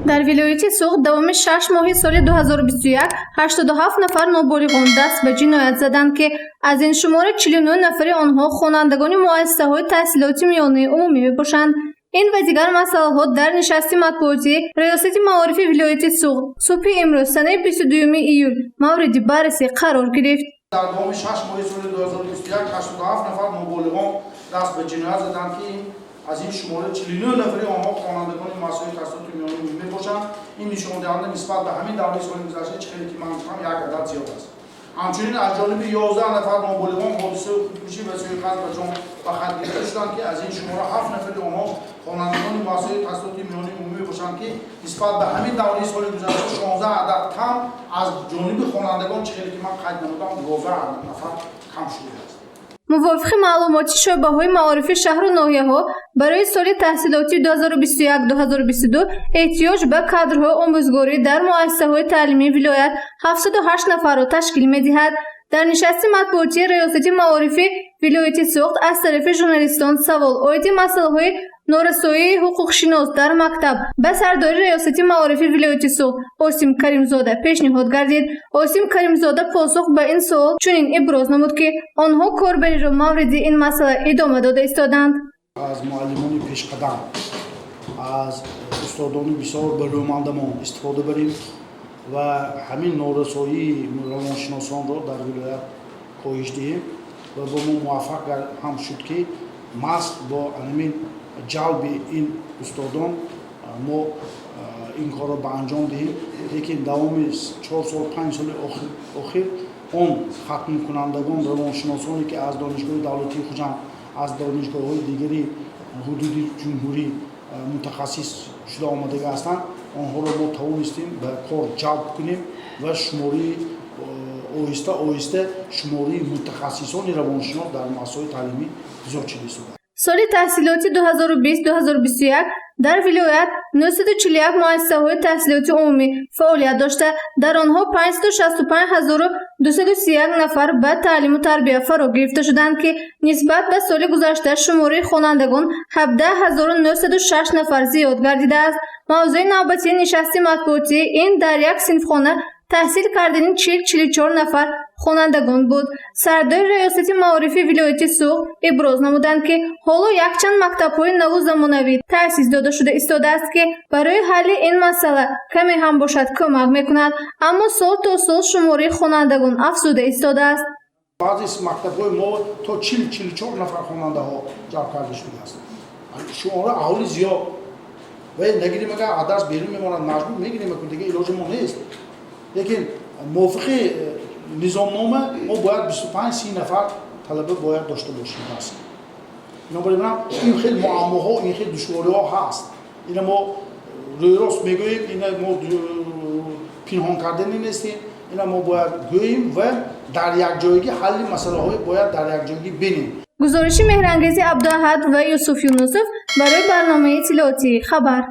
در ولایت سوق دوام 6 ماه سال 2021 87 نفر نابالغان دست به جنایت زدند که از این شمار 49 نفر آنها خوانندگان مؤسسه‌های تحصیلاتی میانه عمومی میباشند. این و دیگر مسائل در نشست مطبوعاتی ریاست معارف ولایت سوق صبح امروز سنه 22 ایول مورد بررسی قرار گرفت. در دوام 6 ماه سال 2021 87 نفر نابالغان دست به جنایت زدند که از این شماره 49 نفری آنها خوانندگان مؤسسه‌های تحصیلاتی میانه عمومی میباشند. این نشان دهنده نسبت به همین دوره سال گذشته چقدر که من گفتم یک عدد زیاد است. همچنین از جانب 11 نفر نابالغان حادثه خودکشی و سوء قصد به جان و خط گرفته شدند که از این شماره 7 نفری آنها خوانندگان مؤسسه‌های تحصیلاتی میانه عمومی باشند که نسبت به همین دوره سال گذشته 16 عدد کم از جانب خوانندگان چقدر که من قید نمودم 12 نفر کم شده است. موافق معلومات شعبه‌های معارف شهر و ناحیه‌ها برای سال تحصیلاتی 2021-2022 احتیاج به کادرهای آموزگاری در مؤسسه‌های تعلیمی ولایت 708 نفر را تشکیل می‌دهد. در نشست مطبوعاتی ریاست معارف ولایت سوخت از طرف ژورنالیستان سوال عاید مسائل نارسایی حقوق شناس در مکتب به سرداری ریاست معارف ولایت سوخت عاصم کریمزاده پیشنهاد گردید. عاصم کریمزاده پاسخ به این سوال چنین ابراز نمود که آنها کاربری را مورد این مسئله ادامه داده ایستادند. از معلمان پیشقدم از استادان بسیار برومندمان استفاده بریم و همین نارسایی روانشناسان را در ولایت کاهش دهیم و با ما موفق هم شد که ماست با همین جلب این استادان ما این کار را به انجام دهیم. لیکن دوام 4 سال 5 سال اخیر اون ختم کنندگان روانشناسانی که از دانشگاه دولتی خوجند از دانشگاه‌های دیگری حدودی جمهوری متخصص شده آمده هستند آنها را ما توانستیم به کار جلب کنیم و شماری آهسته شماری متخصصان روانشناس در مؤسسه‌های تعلیمی زیاد شده است. سال تحصیلاتی 2020-2021 در ولایت 941 مؤسسه‌های تحصیلاتی عمومی فعالیت داشته در آنها 565231 نفر به تعلیم و تربیت فرا گرفته شدند که نسبت به سال گذشته شماره خوانندگان 17906 نفر زیاد گردیده است. موضوع نوبتی نشست مطبوعاتی این در یک صنفخانه تحصیل کردن 44 نفر خوانندگان بود. سردار ریاست معارف ولایت سوق ابراز نمودند که حالا یکچند مکتب‌های نو زمانوی تأسیس داده شده ایستاده است که برای حل این مسئله کمی هم باشد کمک می‌کند، اما سال تا سال شماره خوانندگان افزوده ایستاده است. بعضی مکتب‌های ما تا 44 نفر خواننده ها جلب کرده شده است. شماره اهالی زیاد و نگیریم اگر عدد بیرون میماند مجبور میگیریم که دیگه علاج ما نیست. لیکن موافق نظامنامه ما باید 25-30 نفر طلبه باید داشته باشیم است. بنابراین این خیلی معماها این خیلی دشواری‌ها هست. اینا ما روی راست میگوییم، اینا ما پنهان کردنی نیستیم. اینا ما باید گوییم و در یک جایگی حل مسائل باید در یک جایگی بینیم. گزارش مهرانگیز عبداحد و یوسف یونسوف برای برنامه اطلاعاتی خبر.